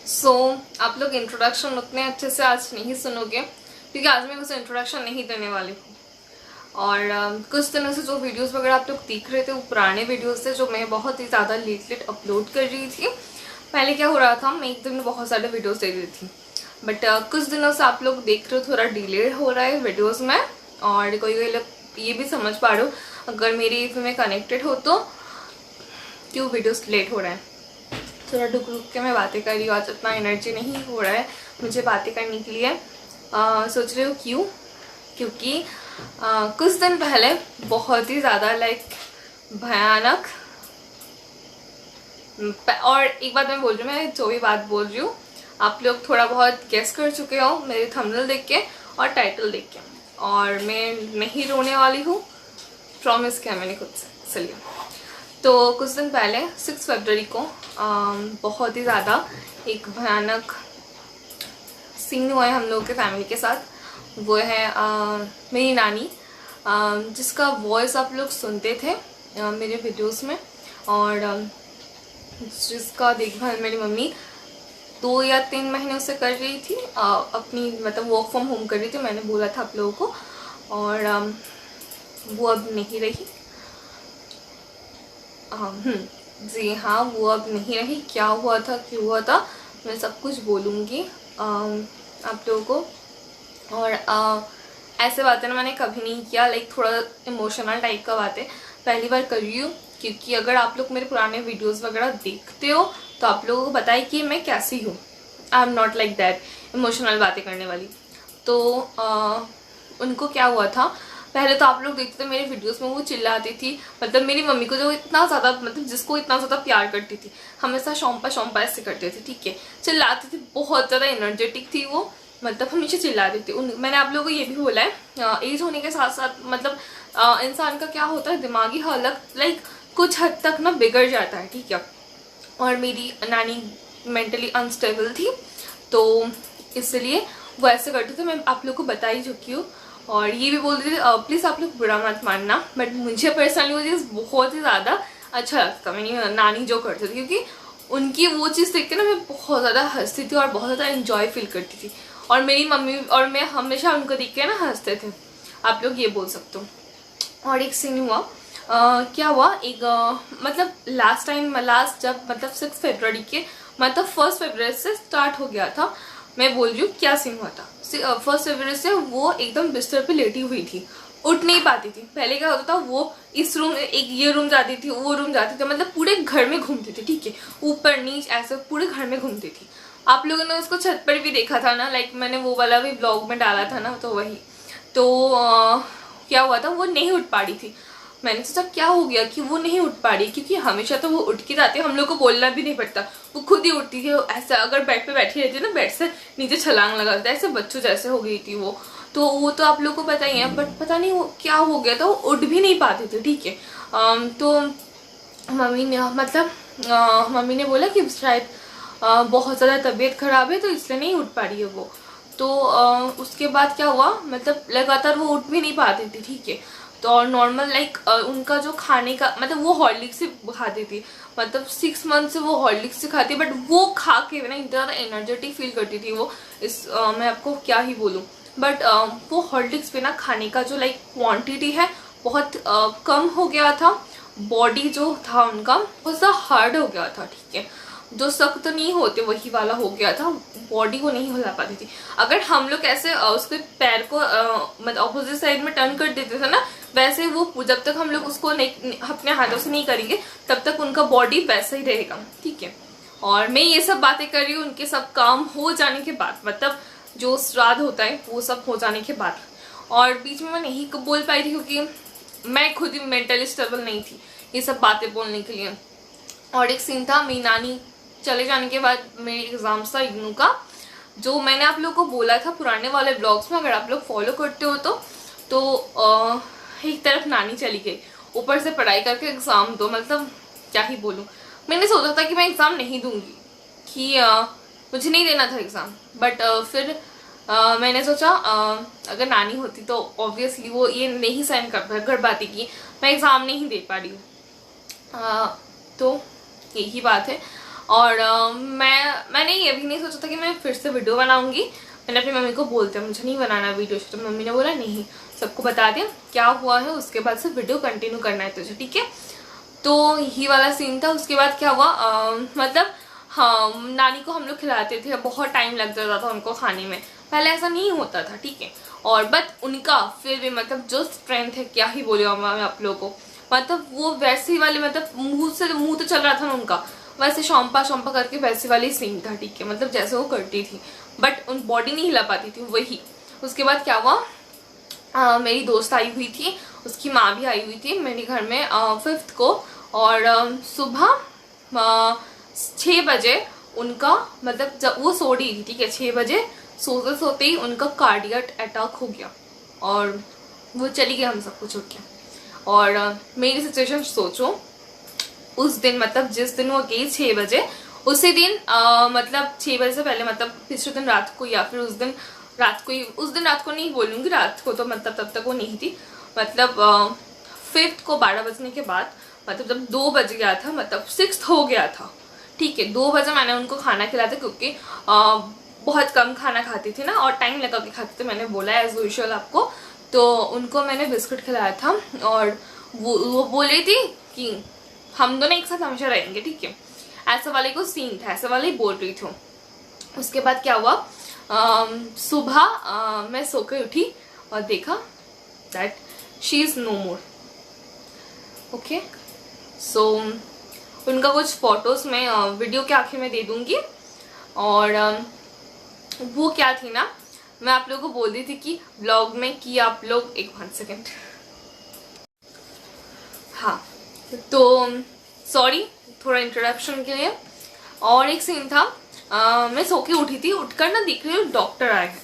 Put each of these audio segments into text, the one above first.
आप लोग इंट्रोडक्शन उतने अच्छे से आज नहीं सुनोगे क्योंकि आज मैं उसे इंट्रोडक्शन नहीं देने वाली हूँ। और कुछ दिनों से जो वीडियोस वगैरह आप लोग देख रहे थे वो पुराने वीडियोस थे जो मैं बहुत ही ज़्यादा लेट अपलोड कर रही थी। पहले क्या हो रहा था, मैं एक दिन में बहुत सारे वीडियोस दे रही थी, बट कुछ दिनों से आप लोग देख रहे हो थोड़ा डिले हो रहा है वीडियोज़ में। और कोई कोई लोग ये भी समझ पा रहे हो अगर मेरी में कनेक्टेड हो तो क्यों वीडियोस लेट हो रहा है। थोड़ा रुक के मैं बातें कर रही हूँ, आज इतना एनर्जी नहीं हो रहा है मुझे बातें करने के लिए। सोच रहे हो क्यों? क्योंकि कुछ दिन पहले बहुत ही ज़्यादा भयानक, और एक बात मैं बोल रही हूँ, मैं जो भी बात बोल रही हूँ आप लोग थोड़ा बहुत गेस कर चुके हो मेरे थंबनेल देख के और टाइटल देख के, और मैं नहीं रोने वाली हूँ, प्रॉमिस किया मैंने खुद से। चलिए, तो कुछ दिन पहले 6 फरवरी को बहुत ही ज़्यादा एक भयानक सीन हुआ है हम लोगों के फैमिली के साथ। वो है मेरी नानी, जिसका वॉइस आप लोग सुनते थे मेरे वीडियोस में, और जिसका देखभाल मेरी मम्मी 2 या 3 महीनों से कर रही थी, अपनी मतलब वर्क फ्रॉम होम कर रही थी, मैंने बोला था आप लोगों को। और वो अब नहीं रही। जी हाँ, वो अब नहीं रही। क्या हुआ था, क्यों हुआ था, मैं सब कुछ बोलूँगी आप लोगों को। और ऐसे बातें ना मैंने कभी नहीं किया, थोड़ा इमोशनल टाइप का बातें पहली बार कर रही हूँ, क्योंकि अगर आप लोग मेरे पुराने वीडियोस वगैरह देखते हो तो आप लोगों को पता है कि मैं कैसी हूँ। I am not like that, emotional बातें करने वाली। तो उनको क्या हुआ था, पहले तो आप लोग देखते थे मेरे वीडियोस में वो चिल्लाती थी, मतलब मेरी मम्मी को जो इतना ज़्यादा, मतलब जिसको इतना ज़्यादा प्यार करती थी, हमेशा शौंपा शौंपा ऐसे करते थे, ठीक है, चिल्लाती थी, बहुत ज़्यादा एनर्जेटिक थी वो, मतलब हमेशा चिल्लाती थी। मैंने आप लोगों को ये भी बोला है, एज होने के साथ साथ मतलब इंसान का क्या होता है, दिमागी हालत कुछ हद तक ना बिगड़ जाता है, ठीक है। और मेरी नानी मेंटली अनस्टेबल थी, तो इसलिए वो ऐसे करते थे, मैं आप लोग को बता ही चुकी हूँ। और ये भी बोल रही थी प्लीज़ आप लोग बुरा मत मानना, बट मुझे पर्सनली वो चीज़ बहुत ही ज़्यादा अच्छा लगता मेरी नानी जो करती थी, क्योंकि उनकी वो चीज़ देख के ना मैं बहुत ज़्यादा हंसती थी और बहुत ज़्यादा एंजॉय फील करती थी। और मेरी मम्मी और मैं हमेशा उनको देख के ना हंसते थे, आप लोग ये बोल सकते हो। और एक सीन हुआ, क्या हुआ, एक मतलब लास्ट जब मतलब 6 फरवरी के मतलब 1 फरवरी से स्टार्ट हो गया था। मैं बोल रही हूँ क्या सीन हुआ था। 1 फरवरी से वो एकदम बिस्तर पे लेटी हुई थी, उठ नहीं पाती थी। पहले क्या होता था, वो इस रूम, एक ये रूम जाती थी, वो रूम जाती थी, मतलब पूरे घर में घूमती थी, ठीक है, ऊपर नीचे ऐसे पूरे घर में घूमती थी। आप लोगों ने उसको छत पर भी देखा था ना, मैंने वो वाला भी ब्लॉग में डाला था ना, तो वही। तो क्या हुआ था, वो नहीं उठ पा रही थी। मैंने सोचा क्या हो गया कि वो नहीं उठ पा रही, क्योंकि हमेशा तो वो उठ के जाती है, हम लोग को बोलना भी नहीं पड़ता, वो खुद ही उठती थी। ऐसा अगर बेड पे बैठी रहती है ना, बेड से नीचे छलांग लगा देता है, ऐसे बच्चों जैसे हो गई थी वो। तो वो तो आप लोग को पता ही है, बट पता नहीं वो क्या हो गया था, वो उठ भी नहीं पाती थी, ठीक है। तो मम्मी ने बोला कि शायद बहुत ज़्यादा तबीयत खराब है तो इसलिए नहीं उठ पा रही है वो। तो उसके बाद क्या हुआ, मतलब लगातार वो उठ भी नहीं पाती थी, ठीक है। तो और नॉर्मल उनका जो खाने का, मतलब वो हॉर्लिक्स से खाती थी, मतलब 6 मंथ से वो हॉर्लिक्स से खाती है, बट वो खा के ना इतना ज़्यादा एनर्जेटिक फील करती थी वो। मैं आपको क्या ही बोलूँ, बट वो हॉर्लिक्स पे ना खाने का जो क्वांटिटी है बहुत कम हो गया था। बॉडी जो था उनका बहुत ज़्यादा हार्ड हो गया था, ठीक है, जो सख्त नहीं होते वही वाला हो गया था, बॉडी को नहीं हिला पाती थी। अगर हम लोग ऐसे उसके पैर को मतलब ऑपोजिट साइड में टर्न कर देते थे ना, वैसे वो जब तक हम लोग उसको नहीं अपने हाथों से नहीं करेंगे तब तक उनका बॉडी वैसा ही रहेगा, ठीक है। और मैं ये सब बातें कर रही हूँ उनके सब काम हो जाने के बाद, मतलब जो श्राद्ध होता है वो सब हो जाने के बाद। और बीच में मैं नहीं बोल पाई थी क्योंकि मैं खुद ही मेंटली स्टेबल नहीं थी ये सब बातें बोलने के लिए। और एक सीन था, मेरी नानी चले जाने के बाद मेरी एग्जाम था इग्नू का, जो मैंने आप लोगों को बोला था पुराने वाले ब्लॉग्स में, अगर आप लोग फॉलो करते हो तो एक तरफ नानी चली गई, ऊपर से पढ़ाई करके एग्जाम दो, मतलब क्या ही बोलूँ। मैंने सोचा था कि मैं एग्जाम नहीं दूंगी, कि मुझे नहीं देना था एग्जाम, बट फिर मैंने सोचा अगर नानी होती तो ऑब्वियसली वो ये नहीं सहन कर पाती कि मैं एग्जाम नहीं दे पा रही हूँ। तो यही बात है। और मैंने ये भी नहीं सोचा था कि मैं फिर से वीडियो बनाऊंगी। मैंने अपनी मम्मी को बोलते मुझे नहीं बनाना वीडियो, तो मम्मी ने बोला नहीं, सबको बता दिया क्या हुआ है, उसके बाद से वीडियो कंटिन्यू करना है तुझे, ठीक है। तो यही वाला सीन था। उसके बाद क्या हुआ, मतलब हाँ, नानी को हम लोग खिलाते थे, बहुत टाइम लग जाता था उनको खाने में, पहले ऐसा नहीं होता था, ठीक है। और बट उनका फिर भी मतलब जो स्ट्रेंथ है क्या ही बोले मैं आप लोगों को, मतलब वो वैसे वाले, मतलब मुंह तो चल रहा था ना उनका, वैसे शौंपा शौंपा करके वैसे वाली सीन था, ठीक है, मतलब जैसे वो करती थी, बट उन बॉडी नहीं हिला पाती थी वही। उसके बाद क्या हुआ, मेरी दोस्त आई हुई थी, उसकी माँ भी आई हुई थी मेरे घर में 5th को, और सुबह 6 बजे उनका, मतलब जब वो सो रही थी, ठीक है, 6 बजे सोते सोते ही उनका कार्डियक अटैक हो गया और वो चली गई हम सबको छोड़ के। और मेरी सिचुएशन सोचो, उस दिन मतलब जिस दिन वो गई 6 बजे, उसी दिन मतलब 6 बजे से पहले, मतलब पिछले दिन रात को, या फिर उस दिन रात को ही, उस दिन रात को नहीं बोलूँगी, रात को तो मतलब तब तक वो नहीं थी, मतलब 5th को 12 बजने के बाद, मतलब जब 2 बज गया था, मतलब 6th हो गया था, ठीक है, 2 बजे मैंने उनको खाना खिलाया था, क्योंकि बहुत कम खाना खाती थी ना और टाइम लगा के खाती थी, मैंने बोला एज यूजुअल आपको। तो उनको मैंने बिस्कुट खिलाया था और वो बोल रही थी कि हम दोनों एक साथ हमेशा रहेंगे, ठीक है, ऐसा वाले को सीन था, ऐसा वाले ही बोल रही थी। उसके बाद क्या हुआ, सुबह मैं सो के उठी और देखा that she is no more. Okay, so उनका कुछ फोटोज मैं वीडियो के आखिर में दे दूंगी। और वो क्या थी ना, मैं आप लोगों को बोल दी थी कि ब्लॉग में कि आप लोग 1 सेकेंड, हाँ, तो सॉरी थोड़ा इंट्रोडक्शन के लिए। और एक सीन था, मैं सो के उठी थी, उठकर ना देख रही हूँ डॉक्टर आए हैं,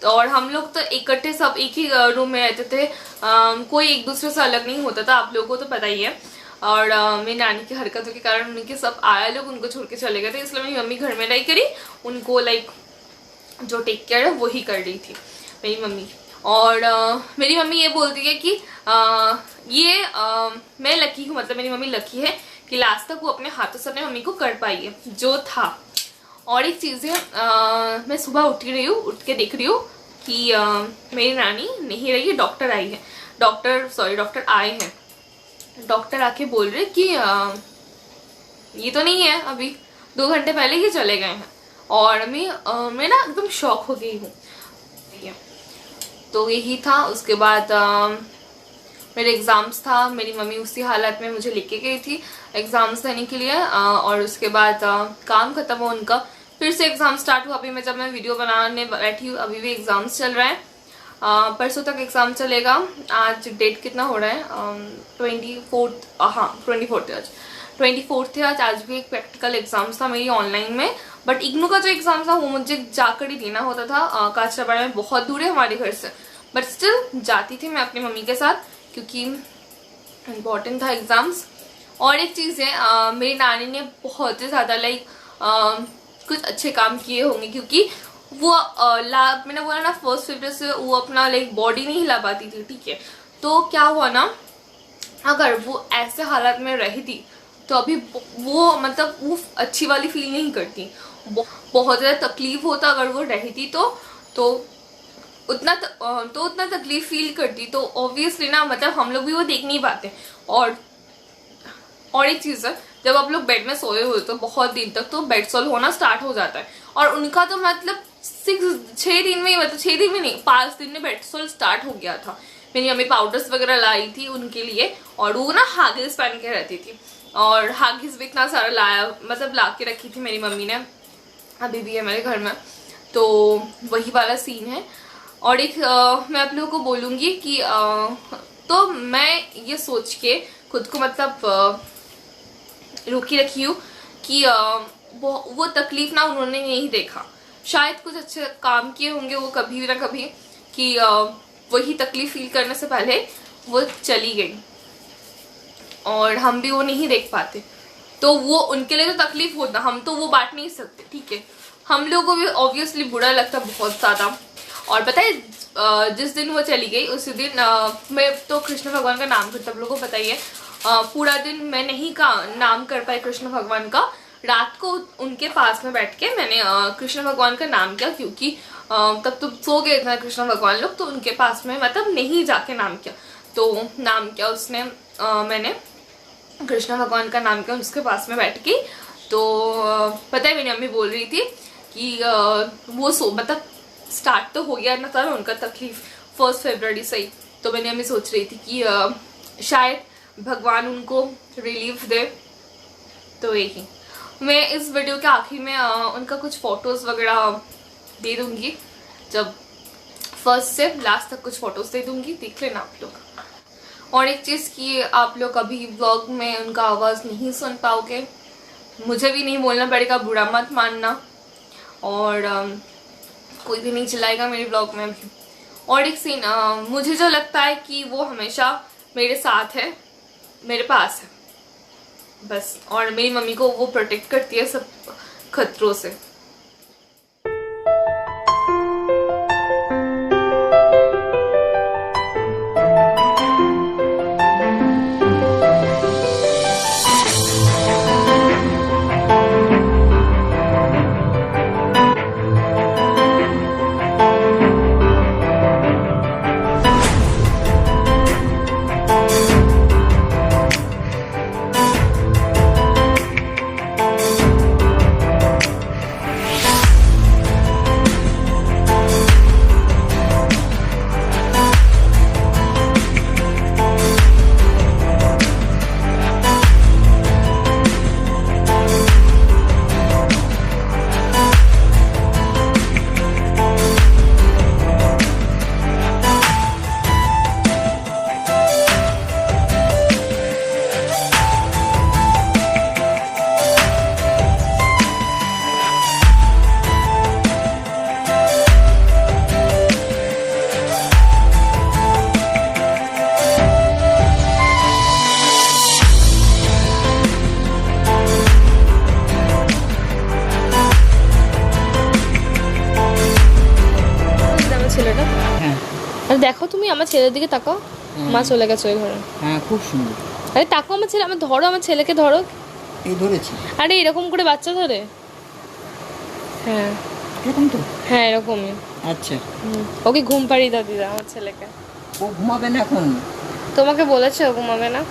तो और हम लोग तो इकट्ठे सब एक ही रूम में रहते थे, कोई एक दूसरे से अलग नहीं होता था, आप लोगों को तो पता ही है। और मेरी नानी की हरकतों के कारण उनके सब आया लोग उनको छोड़ के चले गए थे, इसलिए मेरी मम्मी घर में नहीं करी, उनको लाइक जो टेक केयर है वही कर रही थी मेरी मम्मी। और मेरी मम्मी ये बोलती है कि मैं लकी हूँ, मतलब मेरी मम्मी लकी है कि लास्ट तक वो अपने हाथों से अपने मम्मी को कर पाई है जो था। और एक चीज़ है, मैं सुबह उठ रही हूँ, उठ के देख रही हूँ कि मेरी नानी नहीं रही है, डॉक्टर आई है, डॉक्टर आए हैं। डॉक्टर आके बोल रहे कि ये तो नहीं है, अभी 2 घंटे पहले ही चले गए हैं। और मैं ना एकदम शॉक हो गई हूँ। तो यही था। उसके बाद मेरे एग्ज़ाम्स था, मेरी मम्मी उसी हालत में मुझे लेके गई थी एग्ज़ाम्स देने के लिए। और उसके बाद काम खत्म हुआ उनका, फिर से एग्ज़ाम स्टार्ट हुआ। अभी जब मैं वीडियो बनाने बैठी हूँ अभी भी एग्ज़ाम्स चल रहा है, परसों तक एग्ज़ाम चलेगा। आज डेट कितना हो रहा है, 24th, हाँ 24th है आज, 24th है आज भी एक प्रैक्टिकल एग्ज़ाम्स था मेरी ऑनलाइन में, बट इग्नू का जो एग्ज़ाम था वो मुझे जाकर ही देना होता था। काचरापाड़ा में बहुत दूर है हमारे घर से, बट स्टिल जाती थी मैं अपनी मम्मी के साथ क्योंकि इम्पोर्टेंट था एग्ज़ाम्स। और एक चीज़ है, मेरी नानी ने बहुत ही ज़्यादा लाइक कुछ अच्छे काम किए होंगे, क्योंकि वो मैंने बोला ना फर्स्ट फीवर से वो अपना लाइक बॉडी नहीं हिला पाती थी, ठीक है। तो क्या हुआ ना, अगर वो ऐसे हालत में रही थी तो अभी वो मतलब वो अच्छी वाली फील नहीं करती, बहुत ज़्यादा तकलीफ होता अगर वो रहती तो उतना तकलीफ फील करती, तो ऑब्वियसली ना मतलब हम लोग भी वो देख नहीं पाते। और एक चीज़ है, जब आप लोग बेड में सोए हुए तो बहुत दिन तक तो बेड सोल होना स्टार्ट हो जाता है, और उनका तो मतलब 6 दिन में ही, मतलब 6 दिन में नहीं 5 दिन में बेड सोल स्टार्ट हो गया था। मेरी मम्मी पाउडर्स वगैरह लाई थी उनके लिए, और वो ना हागिस पहन के रहती थी, और हागिस भी इतना सारा लाया, मतलब ला के रखी थी मेरी मम्मी ने, अभी भी है मेरे घर में। तो वही वाला सीन है। और एक मैं आप लोगों को बोलूँगी कि तो मैं ये सोच के खुद को मतलब रोकी रखी हूँ कि वो तकलीफ ना उन्होंने नहीं देखा, शायद कुछ अच्छे काम किए होंगे वो कभी ना कभी, कि वही तकलीफ फील करने से पहले वो चली गई और हम भी वो नहीं देख पाते। तो वो उनके लिए तो तकलीफ होता, हम तो वो बांट नहीं सकते, ठीक है। हम लोगों को भी ऑब्वियसली बुरा लगता बहुत ज़्यादा। और पता है जिस दिन वो चली गई उसी दिन मैं तो कृष्ण भगवान का नाम करता, आप लोगों को पता ही है, पूरा दिन मैं नहीं का नाम कर पाई कृष्ण भगवान का। रात को उनके पास में बैठ के मैंने कृष्ण भगवान का नाम किया, क्योंकि तब तो सो गए थे कृष्ण भगवान लोग, तो उनके पास में मतलब नहीं जाके नाम किया, तो नाम किया उसने, मैंने कृष्ण भगवान का नाम किया उसके पास में बैठ के। तो पता है मेरी मम्मी बोल रही थी कि वो मतलब स्टार्ट तो हो गया ना था उनका तकलीफ 1 फरवरी से ही, तो मेरी मम्मी सोच रही थी कि शायद भगवान उनको रिलीफ दे। तो यही मैं इस वीडियो के आखिर में उनका कुछ फोटोज़ वगैरह दे दूंगी, जब फर्स्ट से लास्ट तक कुछ फोटोज़ दे दूंगी, देख लेना आप लोग। और एक चीज़ कि आप लोग अभी व्लॉग में उनका आवाज़ नहीं सुन पाओगे, मुझे भी नहीं बोलना पड़ेगा, बुरा मत मानना, और कोई भी नहीं चिल्लाएगा मेरे व्लॉग में भी। और एक सीन, मुझे जो लगता है कि वो हमेशा मेरे साथ है, मेरे पास है बस, और मेरी मम्मी को वो प्रोटेक्ट करती है सब खतरों से। আর দেখো তুমি আমার ছেলের দিকে তাকাও, মা চলে গেছে ওই ঘরে। হ্যাঁ খুব সুন্দর। আরে তাকাও আমার ছেলে, আমার ধরো, আমার ছেলেকে ধরো। এই ধরেছি। আরে এরকম করে বাচ্চা ধরে? হ্যাঁ এরকম তো? হ্যাঁ এরকমই। আচ্ছা ওকে ঘুম পাড়িয়ে দাও দিদা আমার ছেলেকে। ও ঘুমাবে না এখন? তোমাকে বলেছে ও ঘুমাবে না?